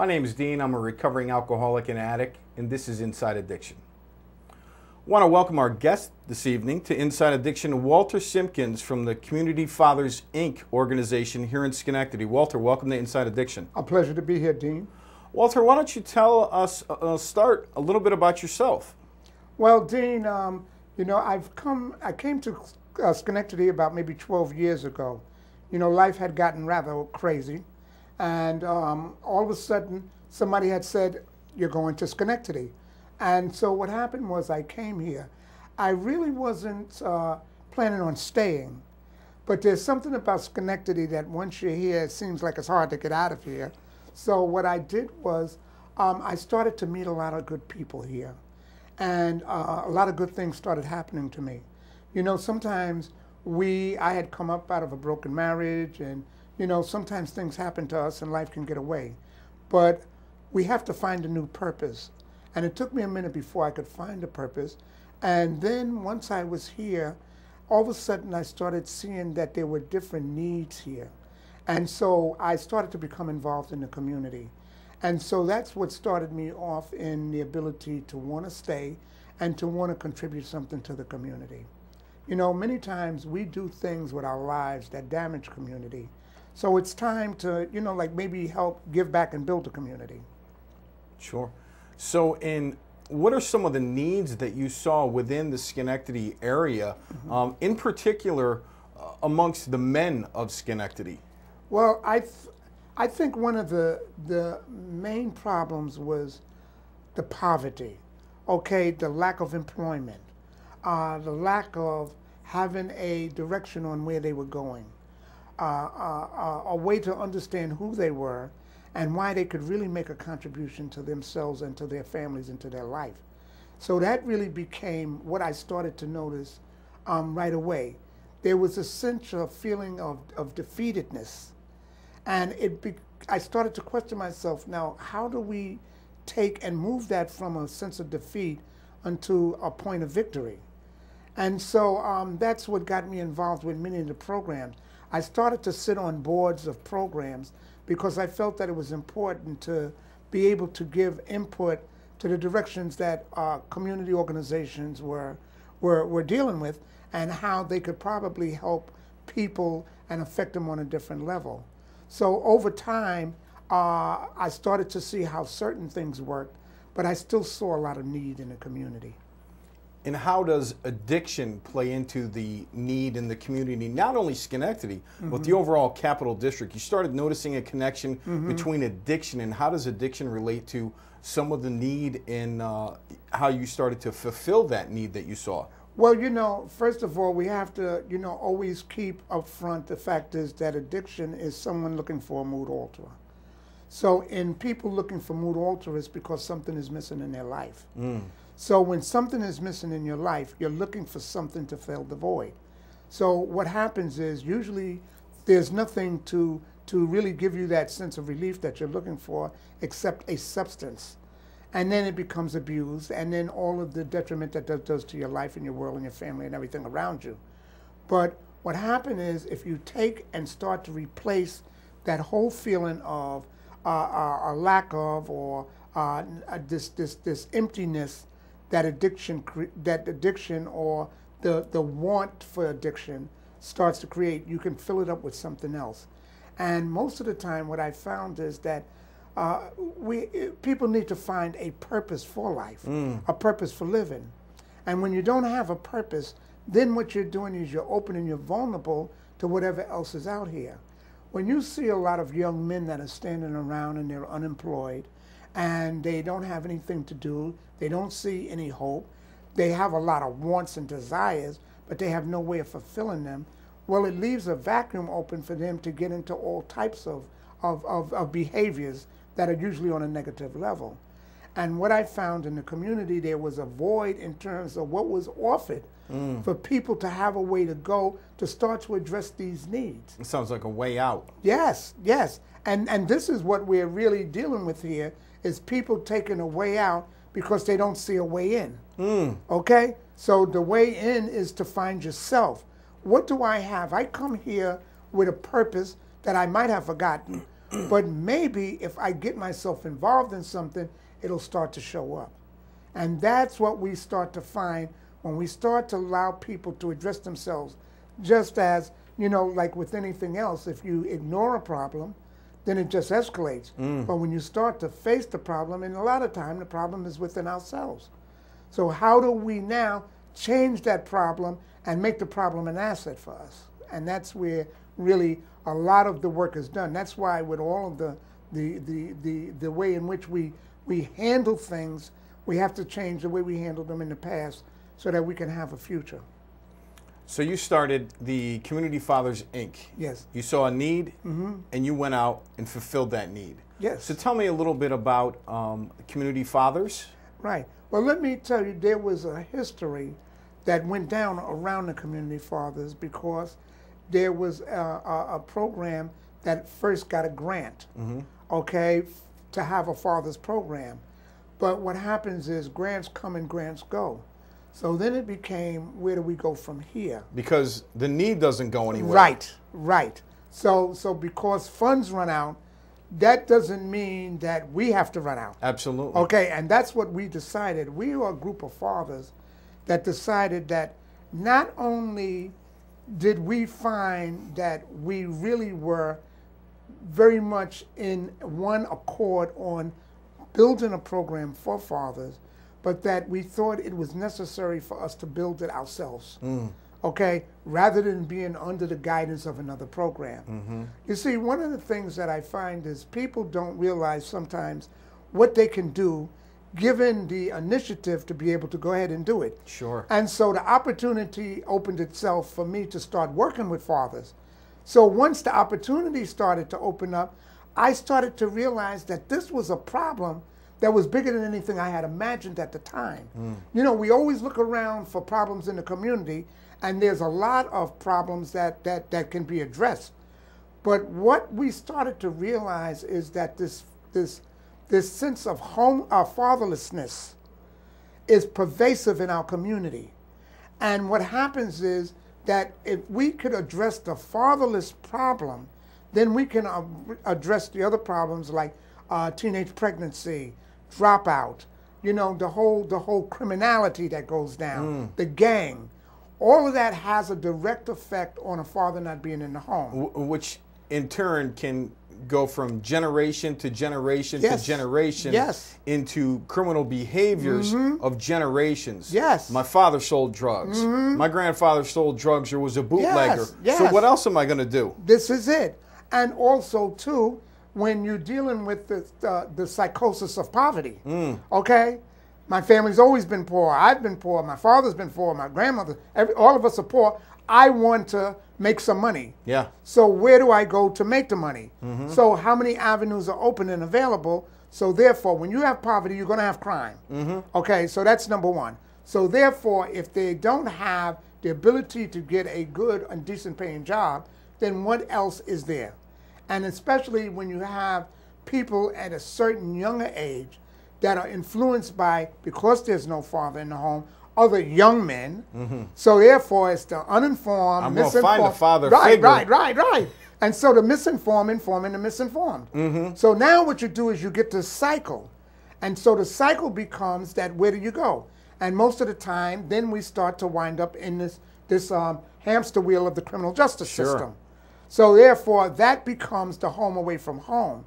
My name is Dean. I'm a recovering alcoholic and addict, and this is Inside Addiction. I want to welcome our guest this evening to Inside Addiction, Walter Simpkins from the Community Fathers, Inc. organization here in Schenectady. Walter, welcome to Inside Addiction. A pleasure to be here, Dean. Walter, why don't you tell us, start a little bit about yourself? Well, Dean, I came to Schenectady about maybe 12 years ago. You know, life had gotten rather crazy, and all of a sudden, somebody had said, "You're going to Schenectady." And so what happened was I came here. I really wasn't planning on staying, but there's something about Schenectady that once you're here, it seems like it's hard to get out of here. So what I did was I started to meet a lot of good people here, and a lot of good things started happening to me. You know, sometimes I had come up out of a broken marriage, and you know, sometimes things happen to us and life can get away. But we have to find a new purpose. And it took me a minute before I could find a purpose. And then once I was here, all of a sudden I started seeing that there were different needs here. And so I started to become involved in the community. And so that's what started me off in the ability to want to stay and to want to contribute something to the community. You know, many times we do things with our lives that damage community. So it's time to, you know, like maybe help give back and build the community. Sure. So what are some of the needs that you saw within the Schenectady area, in particular amongst the men of Schenectady? Well, I think one of the main problems was the poverty, okay, the lack of employment, the lack of having a direction on where they were going, a way to understand who they were and why they could really make a contribution to themselves and to their families and to their life. So that really became what I started to notice right away. There was a sense of feeling of defeatedness. And I started to question myself, now, how do we take and move that from a sense of defeat unto a point of victory? And so that's what got me involved with many of the programs. I started to sit on boards of programs because I felt that it was important to be able to give input to the directions that community organizations were dealing with and how they could probably help people and affect them on a different level. So over time, I started to see how certain things worked, but I still saw a lot of need in the community. And how does addiction play into the need in the community, not only Schenectady, but the overall Capital District? You started noticing a connection between addiction, and how does addiction relate to some of the need in how you started to fulfill that need that you saw? Well, you know, first of all, we have to, you know, always keep up front the fact is that addiction is someone looking for a mood alterer. So in people looking for mood alterers, it's because something is missing in their life. So when something is missing in your life, you're looking for something to fill the void. So what happens is usually there's nothing to really give you that sense of relief that you're looking for except a substance. And then it becomes abused, and then all of the detriment that that does to your life and your world and your family and everything around you. But what happens is if you take and start to replace that whole feeling of a lack of or this emptiness that addiction or the want for addiction starts to create, you can fill it up with something else. And most of the time what I found is that people need to find a purpose for life, a purpose for living. And when you don't have a purpose, then what you're doing is you're open and you're vulnerable to whatever else is out here. When you see a lot of young men that are standing around and they're unemployed and they don't have anything to do, they don't see any hope, they have a lot of wants and desires, but they have no way of fulfilling them, well, it leaves a vacuum open for them to get into all types of behaviors that are usually on a negative level. And what I found in the community, there was a void in terms of what was offered for people to have a way to go to start to address these needs. It sounds like a way out. Yes, yes. And this is what we're really dealing with here, is people taking a way out because they don't see a way in. Okay? So the way in is to find yourself. What do I have? I come here with a purpose that I might have forgotten, But maybe if I get myself involved in something, it'll start to show up. And that's what we start to find when we start to allow people to address themselves. Just as, you know, like with anything else, if you ignore a problem, then it just escalates. But when you start to face the problem, and a lot of time the problem is within ourselves. So how do we now change that problem and make the problem an asset for us? And that's where really a lot of the work is done. That's why with all of the way in which we handle things, we have to change the way we handled them in the past so that we can have a future. So you started the Community Fathers, Inc. Yes. You saw a need, and you went out and fulfilled that need. Yes. So tell me a little bit about Community Fathers. Right. Well, let me tell you, there was a history that went down around the Community Fathers because there was a program that first got a grant, okay, to have a Fathers program. But what happens is grants come and grants go. So then it became, where do we go from here? Because the need doesn't go anywhere. Right, right. So because funds run out, that doesn't mean that we have to run out. Absolutely. Okay, and that's what we decided. We were a group of fathers that decided that not only did we find that we really were very much in one accord on building a program for fathers, but that we thought it was necessary for us to build it ourselves, okay, rather than being under the guidance of another program. You see, one of the things that I find is people don't realize sometimes what they can do given the initiative to be able to go ahead and do it. Sure. And so the opportunity opened itself for me to start working with fathers. So once the opportunity started to open up, I started to realize that this was a problem that was bigger than anything I had imagined at the time. You know, we always look around for problems in the community, and there's a lot of problems that can be addressed. But what we started to realize is that this sense of fatherlessness is pervasive in our community. And what happens is that if we could address the fatherless problem, then we can address the other problems like teenage pregnancy, dropout, you know, the whole criminality that goes down, the gang. All of that has a direct effect on a father not being in the home. Which in turn can go from generation to generation to generation into criminal behaviors of generations. Yes. My father sold drugs. My grandfather sold drugs or was a bootlegger. So what else am I going to do? This is it. And also, too, when you're dealing with the psychosis of poverty, okay? My family's always been poor. I've been poor. My father's been poor. My grandmother, all of us are poor. I want to make some money. Yeah. So where do I go to make the money? So how many avenues are open and available? So therefore, when you have poverty, you're going to have crime. Okay, so that's number one. So therefore, if they don't have the ability to get a good and decent paying job, then what else is there? And especially when you have people at a certain younger age that are influenced by, because there's no father in the home, other young men. So therefore, it's the uninformed, I'm going to find a father figure. Right. Right. And so the misinformed informing the misinformed. So now what you do is you get this cycle. And so the cycle becomes that where do you go? And most of the time, then we start to wind up in this hamster wheel of the criminal justice system. So therefore, that becomes the home away from home.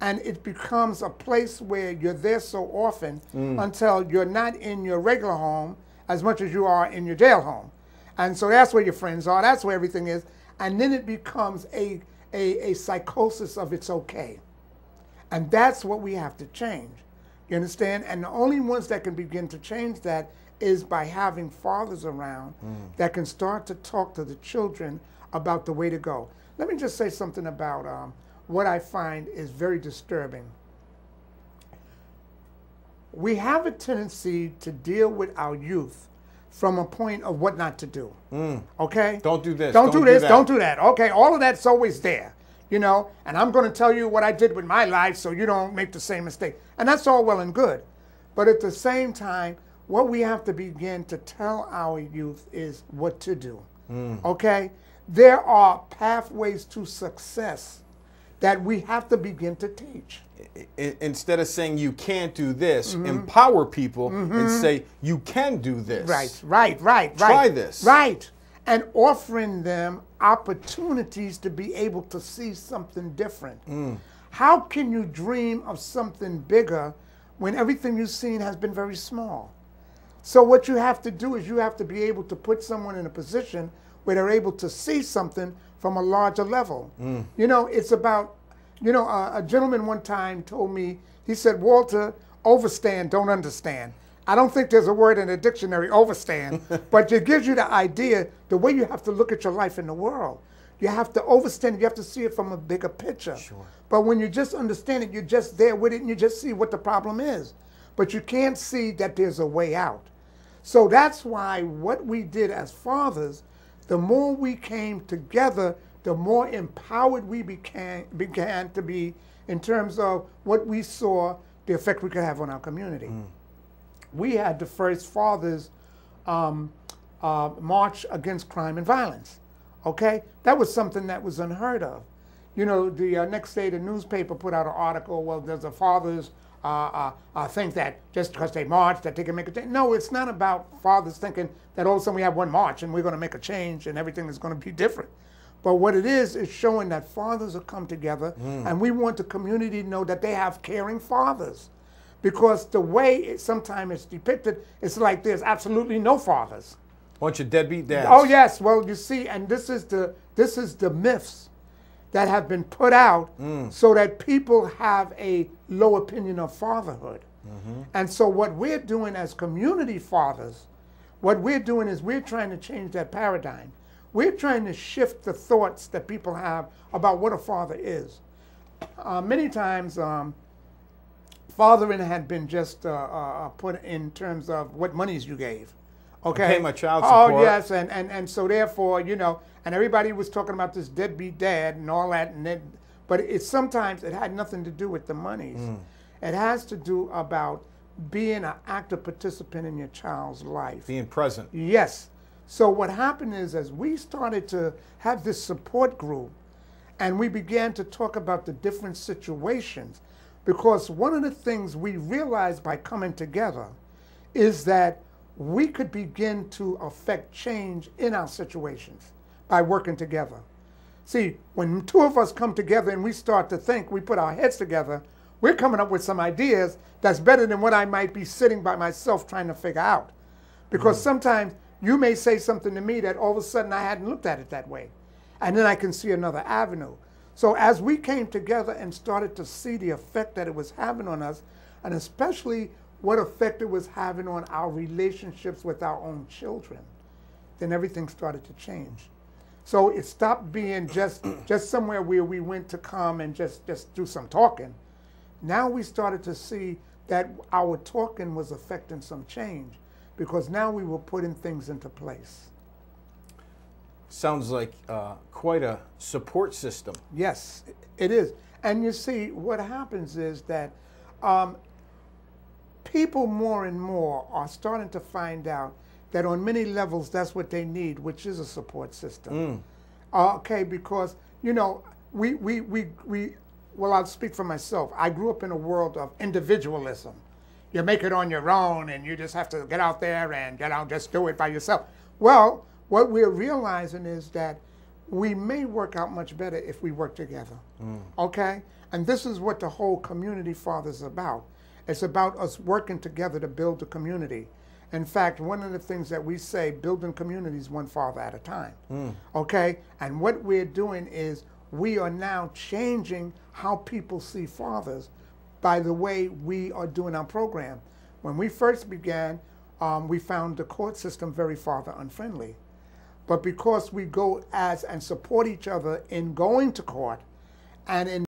And it becomes a place where you're there so often until you're not in your regular home as much as you are in your jail home. And so that's where your friends are, that's where everything is. And then it becomes a psychosis of it's okay. And that's what we have to change. You understand? And the only ones that can begin to change that is by having fathers around that can start to talk to the children about the way to go. Let me just say something about what I find is very disturbing. We have a tendency to deal with our youth from a point of what not to do. Okay? Don't do this. Don't do this. Don't do that. Okay? All of that's always there. You know? And I'm going to tell you what I did with my life so you don't make the same mistake. And that's all well and good. But at the same time, what we have to begin to tell our youth is what to do. Okay? There are pathways to success that we have to begin to teach. Instead of saying you can't do this, empower people and say you can do this. Right. Try this. Right. And offering them opportunities to be able to see something different. How can you dream of something bigger when everything you've seen has been very small? So what you have to do is you have to be able to put someone in a position where they're able to see something from a larger level. You know, it's about, you know, a gentleman one time told me, he said, Walter, overstand, don't understand. I don't think there's a word in the dictionary, overstand, but it gives you the idea, the way you have to look at your life in the world. You have to overstand, you have to see it from a bigger picture. Sure. But when you just understand it, you're just there with it and you just see what the problem is. But you can't see that there's a way out. So that's why what we did as fathers, the more we came together, the more empowered we began to be in terms of what we saw, the effect we could have on our community. We had the first Fathers March Against Crime and Violence. Okay? That was something that was unheard of. You know, the next day the newspaper put out an article, well, there's a fathers think that just because they march that they can make a change. No, it's not about fathers thinking that all of a sudden we have one march and we're going to make a change and everything is going to be different. But what it is showing that fathers have come together and we want the community to know that they have caring fathers. Because the way sometimes it's depicted, it's like there's absolutely no fathers. Bunch of deadbeat dads. Oh yes, well you see, and this is the myths that have been put out so that people have a low opinion of fatherhood. And so what we're doing as community fathers, what we're doing is we're trying to change that paradigm. We're trying to shift the thoughts that people have about what a father is. Many times, fathering had been just put in terms of what monies you gave. Okay. Pay my child support. Oh yes, and so therefore, you know, and everybody was talking about this deadbeat dad and all that, but sometimes it had nothing to do with the monies. It has to do about being an active participant in your child's life. Being present. Yes. So what happened is, as we started to have this support group, and we began to talk about the different situations, because one of the things we realized by coming together is that we could begin to affect change in our situations by working together. See, when two of us come together and we start to think, we put our heads together, we're coming up with some ideas that's better than what I might be sitting by myself trying to figure out. Because sometimes you may say something to me that all of a sudden I hadn't looked at it that way. And then I can see another avenue. So as we came together and started to see the effect that it was having on us, and especially what effect it was having on our relationships with our own children, then everything started to change. So it stopped being just somewhere where we went to come and just do some talking. Now we started to see that our talking was affecting some change, because now we were putting things into place. Sounds like quite a support system. Yes, it is. And you see, what happens is that people more and more are starting to find out that on many levels that's what they need, which is a support system. Okay, because, you know, well, I'll speak for myself. I grew up in a world of individualism. You make it on your own and you just have to get out there and just do it by yourself. Well, what we're realizing is that we may work out much better if we work together. Okay? And this is what the whole Community Fathers is about. It's about us working together to build a community. In fact, one of the things that we say, building communities one father at a time. Okay? And what we're doing is we are now changing how people see fathers by the way we are doing our program. When we first began, we found the court system very father unfriendly. But because we go and support each other in going to court and in